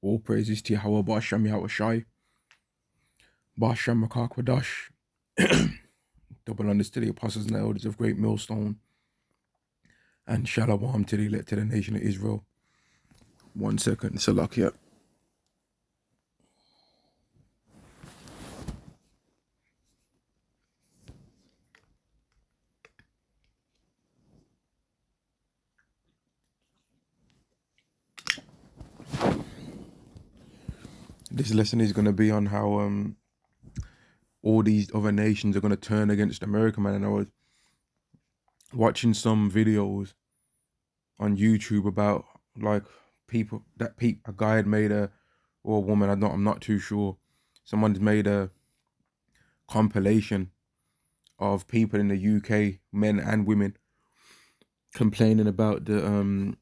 All praises to Yahweh Bashem Yahweh Shai, Bashem Makakwadash, double unders to the apostles and elders of Great Millstone, and Shalom to the elect to the nation of Israel. 1 second, Salakia. This lesson is going to be on how all these other nations are going to turn against America, man. And I was watching some videos on YouTube about like a guy had made or a woman, I'm not too sure. Someone's made a compilation of people in the UK, men and women, complaining about the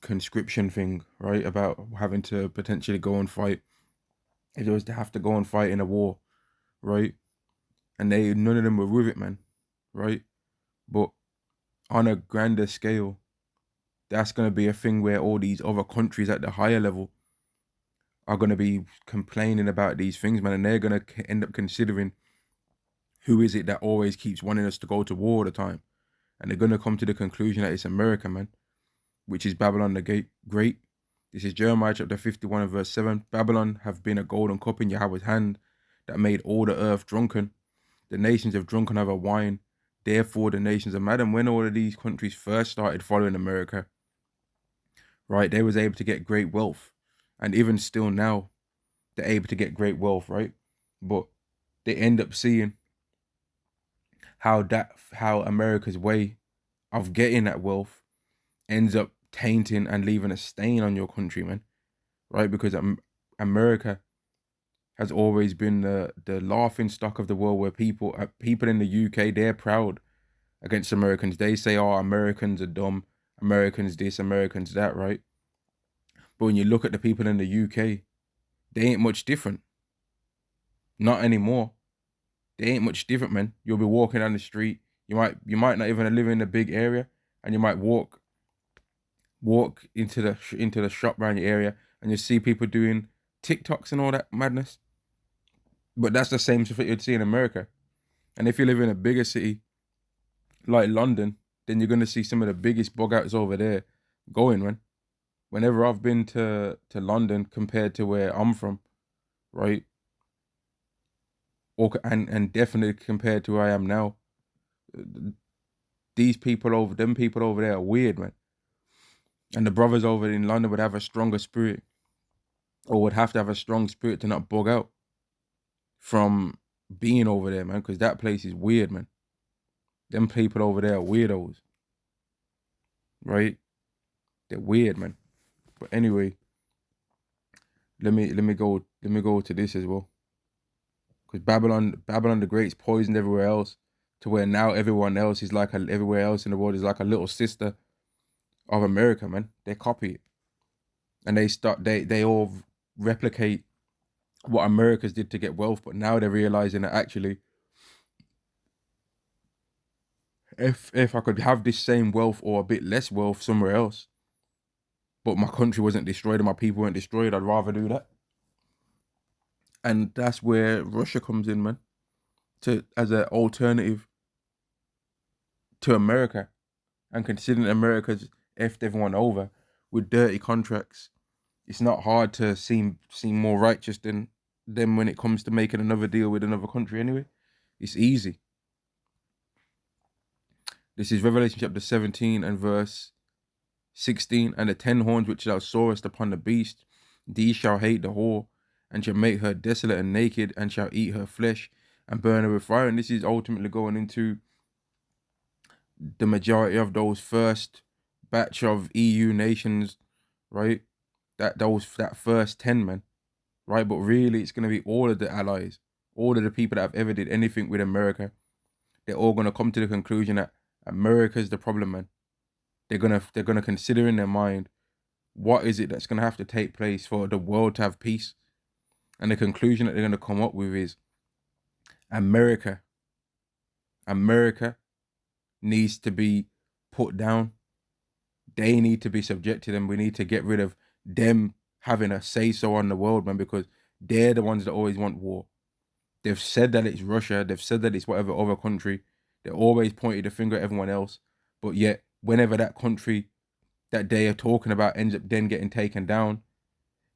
conscription thing, right? About having to potentially go and fight. If it was to have to go and fight in a war, right? And none of them were with it, man, right? But on a grander scale, that's going to be a thing where all these other countries at the higher level are going to be complaining about these things, man, and they're going to end up considering who is it that always keeps wanting us to go to war all the time, and they're going to come to the conclusion that it's America, man, which is Babylon the Great. This is Jeremiah chapter 51 and verse 7. Babylon have been a golden cup in Yahweh's hand that made all the earth drunken. The nations have drunken of her wine. Therefore, the nations are mad. And when all of these countries first started following America, right, they was able to get great wealth. And even still now, they're able to get great wealth, right? But they end up seeing how America's way of getting that wealth ends up tainting and leaving a stain on your country, man, right? Because America has always been the laughing stock of the world, where people in the UK, they're proud against Americans. They say, "Oh, Americans are dumb. Americans this, Americans that," right? But when you look at the people in the UK, they ain't much different. Not anymore. They ain't much different, man. You'll be walking down the street. You might not even live in a big area, and you might walk into the shop around your area, and you see people doing TikToks and all that madness. But that's the same stuff that you'd see in America. And if you live in a bigger city like London, then you're gonna see some of the biggest bug outs over there going, man. Whenever I've been to London compared to where I'm from, right? Or and definitely compared to where I am now, them people over there are weird, man. And the brothers over in London would have a stronger spirit, or would have to have a strong spirit to not bug out from being over there, man, because that place is weird, man. Them people over there are weirdos, right? They're weird, man. But anyway, let me go to this as well, because Babylon the Great's poisoned everywhere else, to where now everyone else is like everywhere else in the world is like a little sister of America, man. They copy it, and they all replicate what America's did to get wealth, but now they're realizing that actually, if I could have this same wealth or a bit less wealth somewhere else, but my country wasn't destroyed and my people weren't destroyed, I'd rather do that. And that's where Russia comes in, man, as an alternative to America. And considering America's effed everyone over with dirty contracts, it's not hard to seem more righteous than them when it comes to making another deal with another country anyway. It's easy. This is Revelation chapter 17 and verse 16. And the 10 horns which thou sawest upon the beast, these shall hate the whore, and shall make her desolate and naked, and shall eat her flesh, and burn her with fire. And this is ultimately going into the majority of those first batch of EU nations, right? That first 10 men, right? But really, it's going to be all of the allies, all of the people that have ever did anything with America. They're all going to come to the conclusion that America's the problem, man. They're gonna consider in their mind, what is it that's gonna have to take place for the world to have peace, and the conclusion that they're gonna come up with is America. America needs to be put down. They need to be subjected, and we need to get rid of them having a say so on the world, man, because they're the ones that always want war. They've said that it's Russia. They've said that it's whatever other country. They always pointed the finger at everyone else. But yet, whenever that country that they are talking about ends up then getting taken down,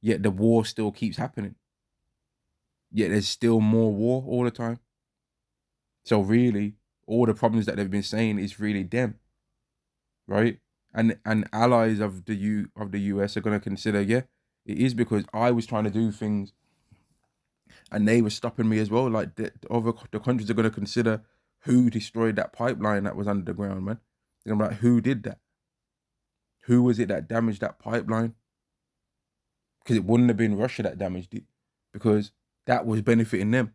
yet the war still keeps happening. Yet there's still more war all the time. So really, all the problems that they've been saying is really them, right? And allies of the US are gonna consider, yeah, it is because I was trying to do things and they were stopping me as well. Like the countries are gonna consider who destroyed that pipeline that was under the ground, man. They're gonna be like, who did that? Who was it that damaged that pipeline? Because it wouldn't have been Russia that damaged it, because that was benefiting them.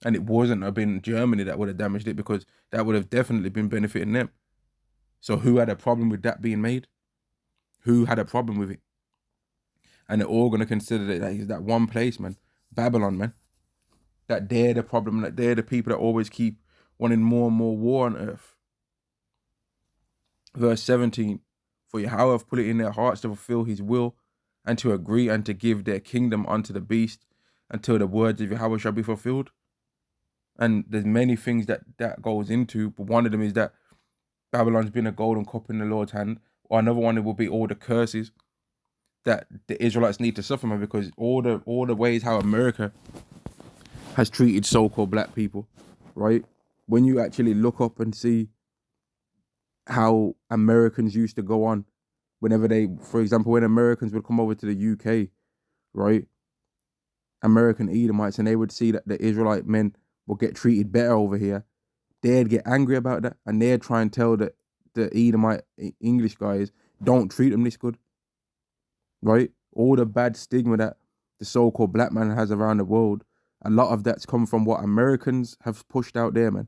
And it wasn't have been Germany that would have damaged it, because that would have definitely been benefiting them. So who had a problem with that being made? Who had a problem with it? And they're all gonna consider that it's that one place, man, Babylon, man. That they're the problem. That they're the people that always keep wanting more and more war on earth. Verse 17: For Yahweh hath put it in their hearts to fulfill His will, and to agree and to give their kingdom unto the beast, until the words of Yahweh shall be fulfilled. And there's many things that goes into, but one of them is that Babylon's been a golden cup in the Lord's hand. Or another one, it will be all the curses that the Israelites need to suffer, man, because all the ways how America has treated so-called black people, right? When you actually look up and see how Americans used to go on, whenever they, for example, when Americans would come over to the UK, right? American Edomites, and they would see that the Israelite men will get treated better over here. They'd get angry about that, and they'd try and tell the Edomite English guys, don't treat them this good, right? All the bad stigma that the so-called black man has around the world, a lot of that's come from what Americans have pushed out there, man.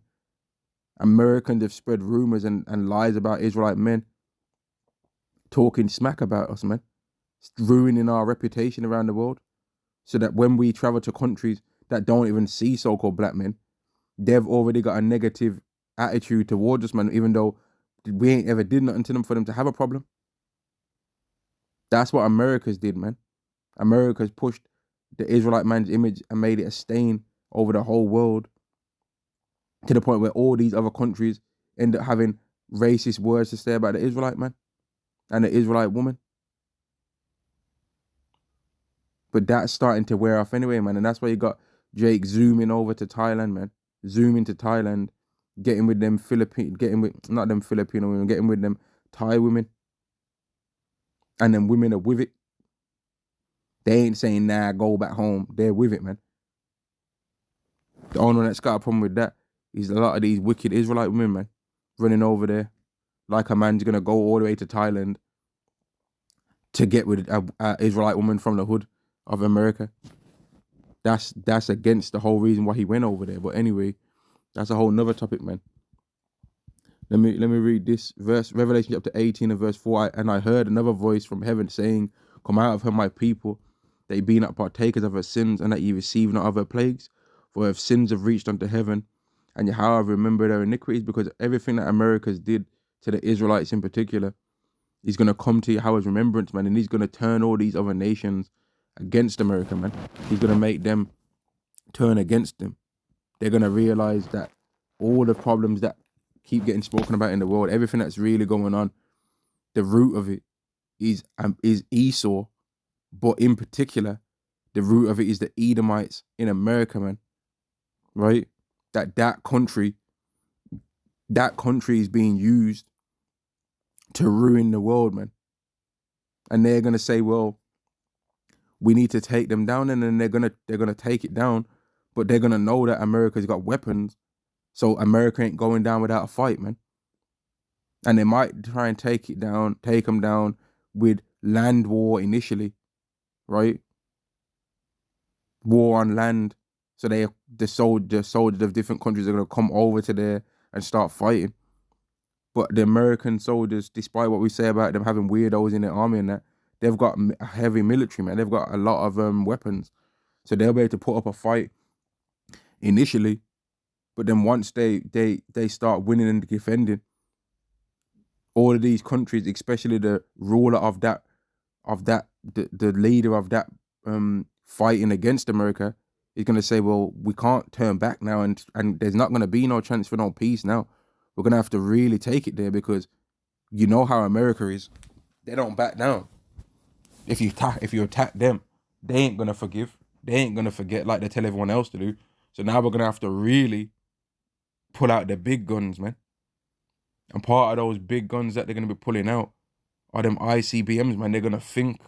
Americans have spread rumors and lies about Israelite men, talking smack about us, man, ruining our reputation around the world, so that when we travel to countries that don't even see so-called black men, they've already got a negative attitude towards us, man, even though we ain't ever did nothing to them for them to have a problem. That's what America's did, man. America's pushed the Israelite man's image and made it a stain over the whole world, to the point where all these other countries end up having racist words to say about the Israelite man and the Israelite woman. But that's starting to wear off anyway, man. And that's why you got Drake zooming over to Thailand, man. Zooming to Thailand, getting with them not them Filipino women, getting with them Thai women. And then women are with it. They ain't saying, nah, go back home. They're with it, man. The only one that's got a problem with that is a lot of these wicked Israelite women, man, running over there like a man's gonna go all the way to Thailand to get with a Israelite woman from the hood of America. That's against the whole reason why he went over there. But anyway, that's a whole nother topic, man. Let me read this verse, Revelation chapter 18 and verse 4. And I heard another voice from heaven saying, come out of her, my people, that ye be not partakers of her sins, and that ye receive not of her plagues. For if sins have reached unto heaven, and Yahweh have remembered their iniquities, because everything that America's did to the Israelites in particular, he's going to come to Yahweh's remembrance, man, and he's going to turn all these other nations against America, man. He's going to make them turn against him. They're going to realize that all the problems that keep getting spoken about in the world, everything that's really going on, the root of it is Esau, but in particular, the root of it is the Edomites in America, man. Right? That country is being used to ruin the world, man. And they're gonna say, well, we need to take them down, and then they're gonna take it down, but they're gonna know that America's got weapons, so America ain't going down without a fight, man. And they might try and take them down with land war initially, right? War on land. So the soldiers of different countries are gonna come over to there and start fighting. But the American soldiers, despite what we say about them having weirdos in their army and that, they've got a heavy military, man. They've got a lot of weapons, so they'll be able to put up a fight initially. But then once they start winning and defending, all of these countries, especially the ruler of that of that, the leader of that fighting against America is going to say, well, we can't turn back now, and there's not going to be no chance for no peace now. We're going to have to really take it there, because you know how America is. They don't back down. If you attack them, they ain't going to forgive. They ain't going to forget like they tell everyone else to do. So now we're going to have to really pull out the big guns, man. And part of those big guns that they're going to be pulling out are them ICBMs, man. They're going to think,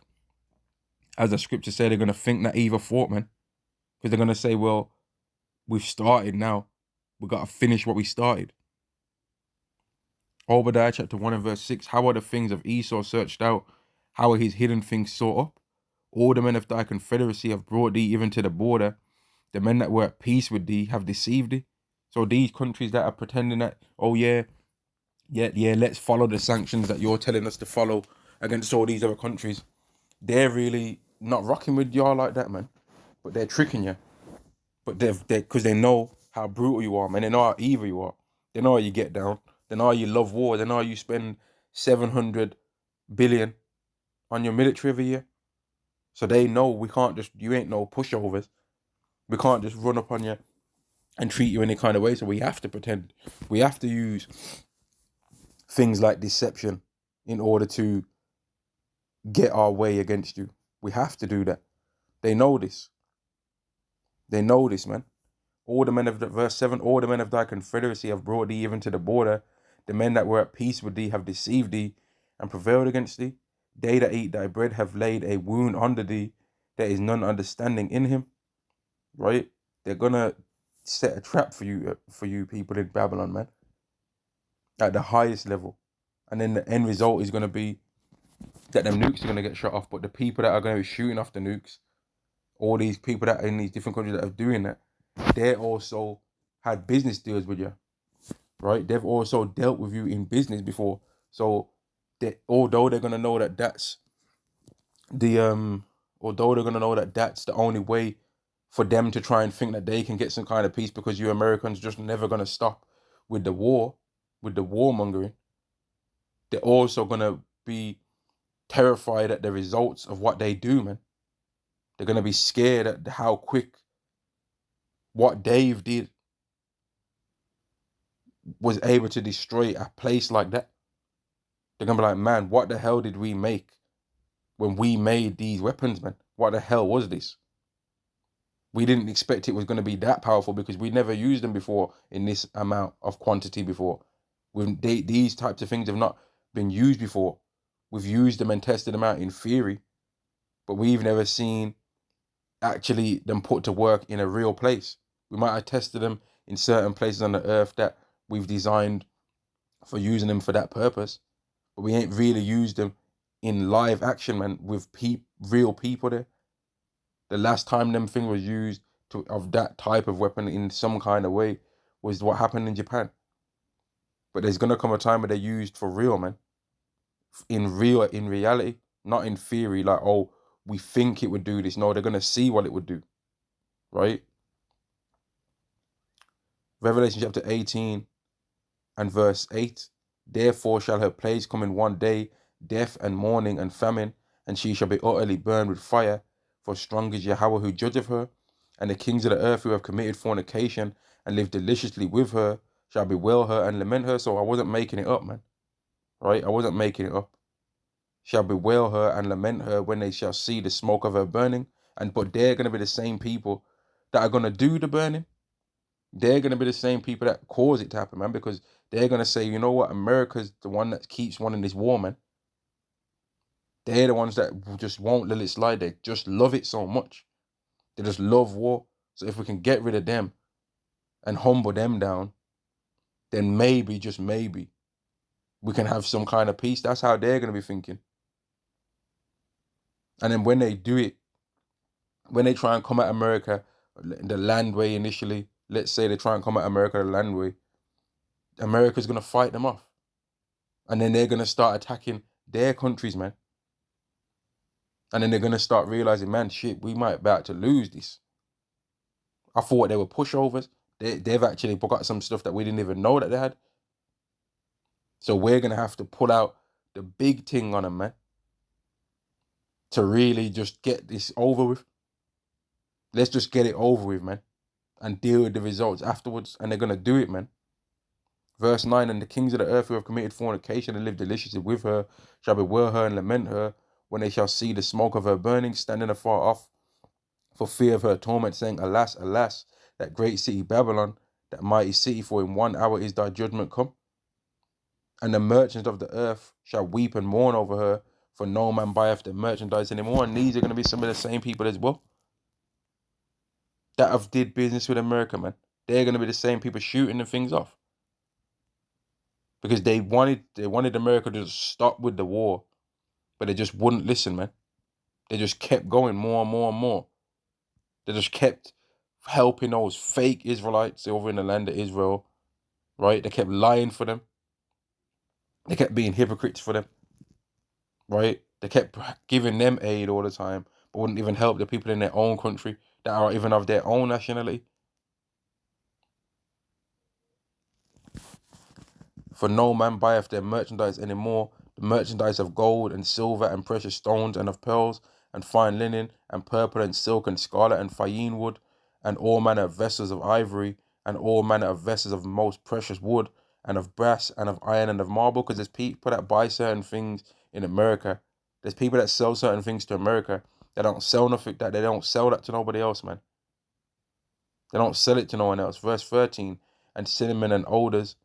as the scripture said, they're going to think that Eva fought, man. Because they're going to say, well, we've started now. We got to finish what we started. Obadiah chapter 1 and verse 6. How are the things of Esau searched out? How are his hidden things sought up? All the men of thy confederacy have brought thee even to the border. The men that were at peace with thee have deceived thee. So these countries that are pretending that, oh yeah, let's follow the sanctions that you're telling us to follow against all these other countries, they're really not rocking with y'all like that, man. But they're tricking you. But they're because they know how brutal you are, man. They know how evil you are. They know how you get down. They know how you love war. They know how you spend 700 billion on your military every year. So they know we can't just, you ain't no pushovers. We can't just run up on you and treat you any kind of way. So we have to pretend. We have to use things like deception in order to get our way against you. We have to do that. They know this. They know this, man. All the men of verse 7, all the men of thy confederacy have brought thee even to the border. The men that were at peace with thee have deceived thee and prevailed against thee. They that eat thy bread have laid a wound under thee. There is none understanding in him. Right? They're gonna set a trap for you people in Babylon, man. At the highest level. And then the end result is gonna be that them nukes are gonna get shut off. But the people that are gonna be shooting off the nukes, all these people that are in these different countries that are doing that, they also had business deals with you, right? They've also dealt with you in business before. So although they're gonna know that that's the only way for them to try and think that they can get some kind of peace, because you Americans just never gonna stop with the war, with the warmongering. They're also gonna be terrified at the results of what they do, man. They're gonna be scared at how quick what Dave did was able to destroy a place like that. They're gonna be like, man, what the hell did we make when we made these weapons, man? What the hell was this? We didn't expect it was gonna be that powerful, because we never used them before in this amount of quantity before. These types of things have not been used before. We've used them and tested them out in theory, but we've never seen actually them put to work in a real place. We might have tested them in certain places on the earth that we've designed for using them for that purpose, but we ain't really used them in live action, man, with real people there. The last time them thing was used of that type of weapon in some kind of way was what happened in Japan. But there's gonna come a time where they're used for real, man. In reality, not in theory, like, oh, we think it would do this. No, they're gonna see what it would do, right? Revelation chapter 18 and verse 8. Therefore shall her plagues come in one day, death and mourning and famine, and she shall be utterly burned with fire. For strong is Yahweh who judgeth her, and the kings of the earth who have committed fornication and lived deliciously with her shall bewail her and lament her. So I wasn't making it up, man. Right? I wasn't making it up. Shall bewail her and lament her when they shall see the smoke of her burning. But they're gonna be the same people that are gonna do the burning. They're gonna be the same people that cause it to happen, man, because they're gonna say, you know what, America's the one that keeps wanting this war, man. They're the ones that just won't let it slide. They just love it so much. They just love war. So if we can get rid of them and humble them down, then maybe, just maybe, we can have some kind of peace. That's how they're gonna be thinking. And then when they do it, when they try and come at America the land way initially, let's say they try and come at America the land way, America's gonna fight them off. And then they're gonna start attacking their countries, man. And then they're gonna start realizing, man, shit, we might be about to lose this. I thought they were pushovers. They've actually got some stuff that we didn't even know that they had. So we're gonna have to pull out the big thing on them, man. to really just get this over with. Let's just get it over with, man, and deal with the results afterwards. And they're going to do it, man. Verse 9, and the kings of the earth who have committed fornication and lived deliciously with her shall bewail her and lament her when they shall see the smoke of her burning, standing afar off for fear of her torment, saying, Alas, alas, that great city Babylon, that mighty city, for in 1 hour is thy judgment come. And the merchants of the earth shall weep and mourn over her, for no man buyeth the merchandise anymore. And these are going to be some of the same people as well that have did business with America, man. They're going to be the same people shooting the things off. Because they wanted America to stop with the war, but they just wouldn't listen, man. They just kept going more and more and more. They just kept helping those fake Israelites over in the land of Israel, right? They kept lying for them. They kept being hypocrites for them, right? They kept giving them aid all the time, but wouldn't even help the people in their own country that are even of their own nationality. For no man buyeth their merchandise any more, the merchandise of gold and silver and precious stones and of pearls and fine linen and purple and silk and scarlet and fine wood and all manner of vessels of ivory and all manner of vessels of most precious wood and of brass and of iron and of marble. Because there's people that buy certain things in America. There's people that sell certain things to America that don't sell nothing, that they don't sell that to nobody else, man. They don't sell it to no one else. Verse 13, and cinnamon and odors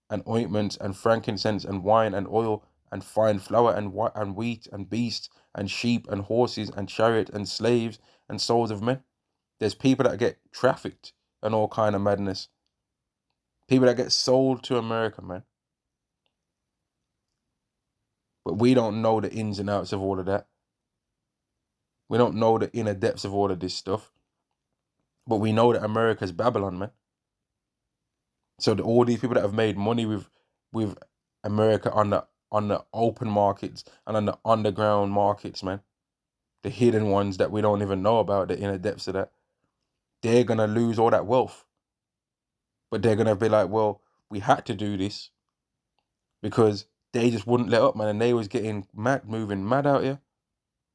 and ointments and frankincense and wine and oil and fine flour and wheat and beasts and sheep and horses and chariot and slaves and souls of men. There's people that get trafficked and all kind of madness. People that get sold to America, man. But we don't know the ins and outs of all of that. We don't know the inner depths of all of this stuff. But we know that America's Babylon, man. So all these people that have made money with America on the open markets and on the underground markets, man, the hidden ones that we don't even know about, the inner depths of that, they're gonna lose all that wealth. But they're gonna be like, well, we had to do this because they just wouldn't let up, man, and they was getting mad, moving mad out here.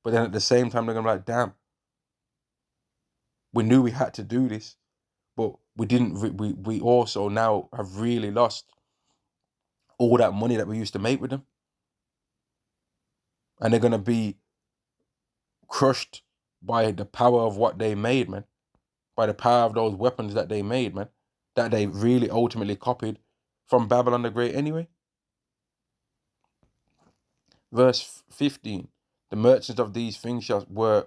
But then at the same time, they're gonna be like, damn, we knew we had to do this, but we didn't. We also now have really lost all that money that we used to make with them. And they're going to be crushed by the power of what they made, man. By the power of those weapons that they made, man. That they really ultimately copied from Babylon the Great anyway. Verse 15. The merchants of these things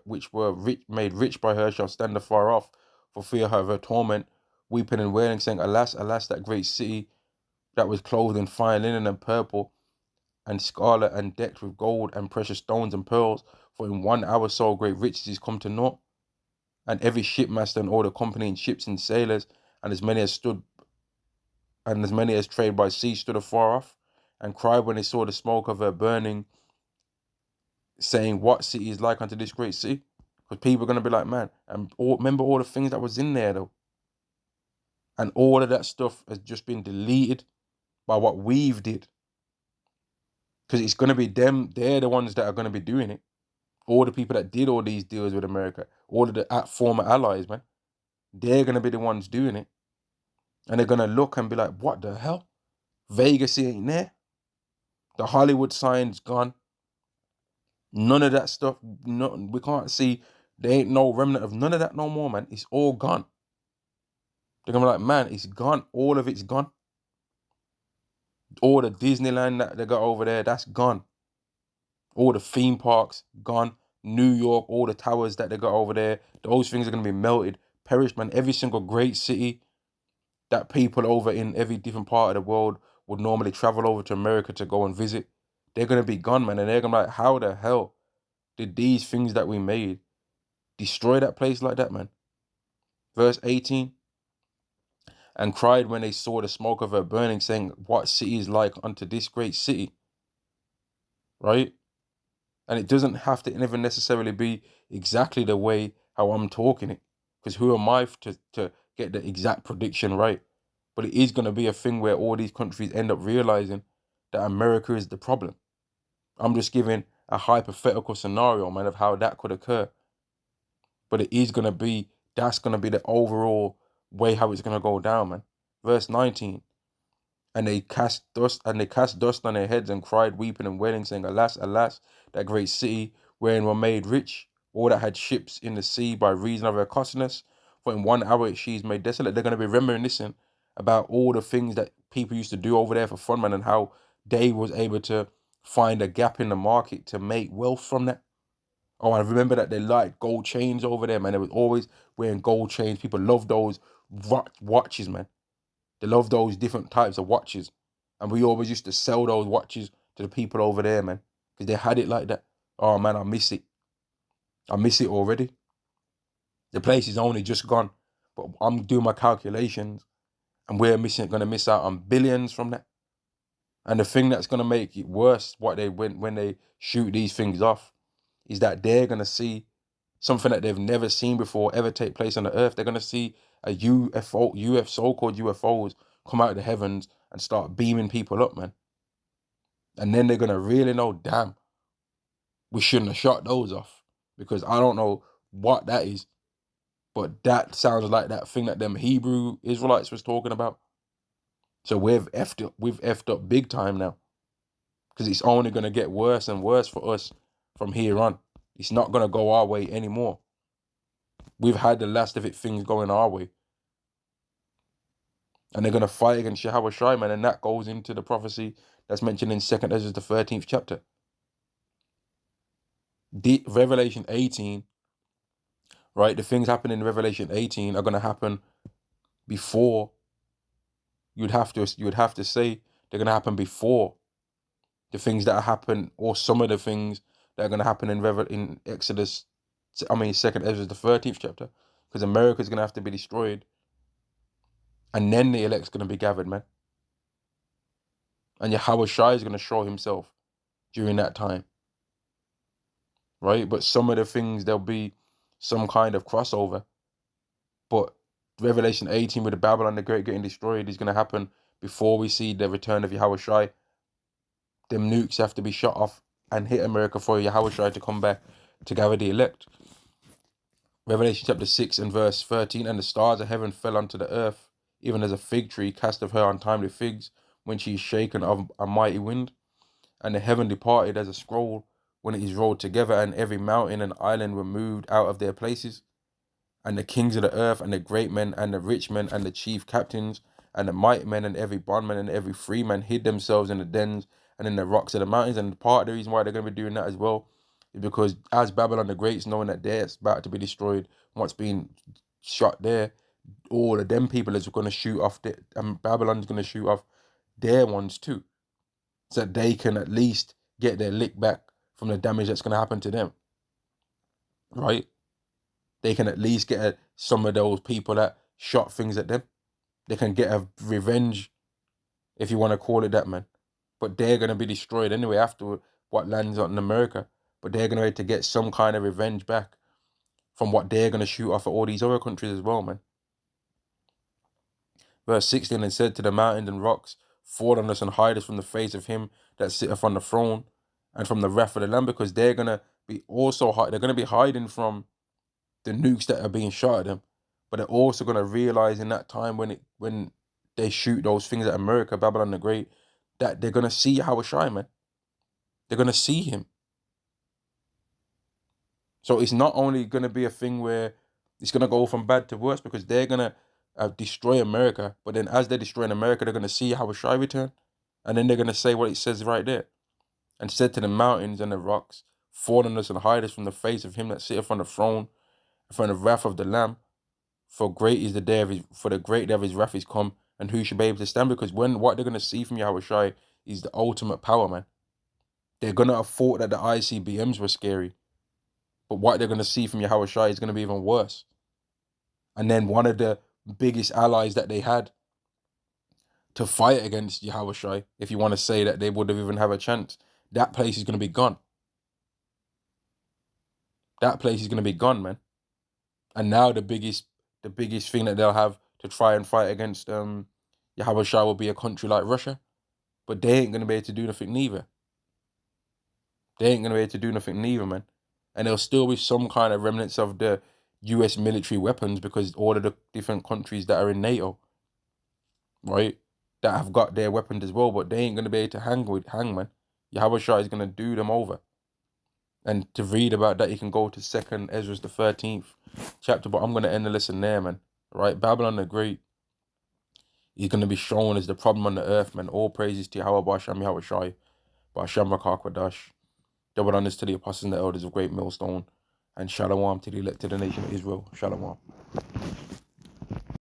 which were made rich by her shall stand afar off for fear of her torment, weeping and wailing, saying, Alas, alas, that great city that was clothed in fine linen and purple and scarlet and decked with gold and precious stones and pearls, for in 1 hour so great riches is come to naught. And every shipmaster and all the company in ships and sailors, and as many as trade by sea stood afar off, and cried when they saw the smoke of her burning, saying, What city is like unto this great city? Because people are going to be like, man, and remember all the things that was in there though. And all of that stuff has just been deleted by what we've did. Because it's going to be them, they're the ones that are going to be doing it. All the people that did all these deals with America, all of the former allies, man, they're going to be the ones doing it. And they're going to look and be like, what the hell? Vegas ain't there. The Hollywood sign's gone. None of that stuff, we can't see, there ain't no remnant of none of that no more, man. It's all gone. They're going to be like, man, it's gone. All of it's gone. All the Disneyland that they got over there, that's gone. All the theme parks, gone. New York, all the towers that they got over there, those things are going to be melted, perished, man. Every single great city that people over in every different part of the world would normally travel over to America to go and visit, they're going to be gone, man. And they're going to be like, how the hell did these things that we made destroy that place like that, man? Verse 18, and cried when they saw the smoke of her burning, saying, What city is like unto this great city? Right? And it doesn't have to even necessarily be exactly the way how I'm talking it. Because who am I to get the exact prediction right? But it is going to be a thing where all these countries end up realizing that America is the problem. I'm just giving a hypothetical scenario, man, of how that could occur. But it is gonna be, that's gonna be the overall way how it's gonna go down, man. Verse 19. And they cast dust on their heads and cried, weeping and wailing, saying, Alas, alas, that great city wherein were made rich, all that had ships in the sea by reason of her costliness. For in 1 hour she is made desolate. They're going to be reminiscing about all the things that people used to do over there for fun, man, and how they was able to find a gap in the market to make wealth from that. Oh, I remember that they liked gold chains over there, man. They was always wearing gold chains. People love those watches, man. They love those different types of watches. And we always used to sell those watches to the people over there, man. Because they had it like that. Oh, man, I miss it. I miss it already. The place is only just gone. But I'm doing my calculations. And we're going to miss out on billions from that. And the thing that's going to make it worse, when they shoot these things off, is that they're going to see something that they've never seen before ever take place on the earth. They're going to see a so-called UFOs come out of the heavens and start beaming people up, man. And then they're going to really know, damn, we shouldn't have shot those off. Because I don't know what that is, but that sounds like that thing that them Hebrew Israelites was talking about. So we've effed up big time now. Because it's only going to get worse and worse for us from here on. It's not going to go our way anymore. We've had the last of it, things going our way. And they're going to fight against Yahweh Shai, man. And that goes into the prophecy that's mentioned in 2nd Ezra, the 13th chapter. Revelation 18, right? The things happening in Revelation 18 are going to happen before. You would have to say they're going to happen before the things that happen, or some of the things that are going to happen in Exodus. 2nd Ezra, the 13th chapter, because America is going to have to be destroyed, and then the elect's going to be gathered, man. And Yahweh Shai is going to show himself during that time, right? But some of the things, there'll be some kind of crossover. But Revelation 18 with the Babylon the Great getting destroyed is going to happen before we see the return of Yahweh Shai. Them nukes have to be shot off and hit America for Yahweh Shai to come back to gather the elect. Revelation chapter 6 and verse 13, and the stars of heaven fell unto the earth, even as a fig tree casteth her untimely figs when she is shaken of a mighty wind. And the heaven departed as a scroll when it is rolled together, and every mountain and island were moved out of their places. And the kings of the earth, and the great men, and the rich men, and the chief captains, and the mighty men, and every bondman, and every free man hid themselves in the dens and in the rocks of the mountains. And part of the reason why they're going to be doing that as well is because as Babylon the Great's knowing that they're about to be destroyed, what's being shot there, all of them people is going to shoot off, and Babylon's going to shoot off their ones too, so that they can at least get their lick back from the damage that's going to happen to them, right? They can at least get some of those people that shot things at them. They can get a revenge, if you want to call it that, man. But they're going to be destroyed anyway after what lands on America. But they're going to have to get some kind of revenge back from what they're going to shoot off at all these other countries as well, man. Verse 16, and said to the mountains and rocks, fall on us and hide us from the face of him that sitteth on the throne and from the wrath of the Lamb, because they're going to be they're going to be hiding from the nukes that are being shot at them. But they're also going to realize in that time when they shoot those things at America, Babylon the Great, that they're going to see Yahweh Shai, man. They're going to see him. So it's not only going to be a thing where it's going to go from bad to worse, because they're going to destroy America. But then as they're destroying America, they're going to see Yahweh Shai return. And then they're going to say what it says right there. And said to the mountains and the rocks, fall on us and hide us from the face of him that sitteth on the throne, from the wrath of the Lamb. For great is the day of the great day of his wrath is come, and who should be able to stand? Because what they're going to see from Yahweh Shai is the ultimate power, man. They're going to have thought that the ICBMs were scary, but what they're going to see from Yahweh Shai is going to be even worse. And then one of the biggest allies that they had to fight against Yahweh Shai, if you want to say that they would have even have a chance, that place is going to be gone. That place is going to be gone, man. And now the biggest thing that they'll have to try and fight against Yahweh Shai will be a country like Russia. But they ain't going to be able to do nothing neither. They ain't gonna be able to do nothing neither, man. And there'll still be some kind of remnants of the US military weapons because all of the different countries that are in NATO, right, that have got their weapons as well, but they ain't gonna be able to hang, man. Yahushua is gonna do them over. And to read about that, you can go to Second Ezra the 13th chapter. But I'm gonna end the lesson there, man. Right, Babylon the Great is gonna be shown as the problem on the earth, man. All praises to Yahweh Basham Yahushai, Basham Rakakwadash. Double honors to the apostles and the elders of Great Millstone, and Shalom to the elected nation of Israel. Shalom.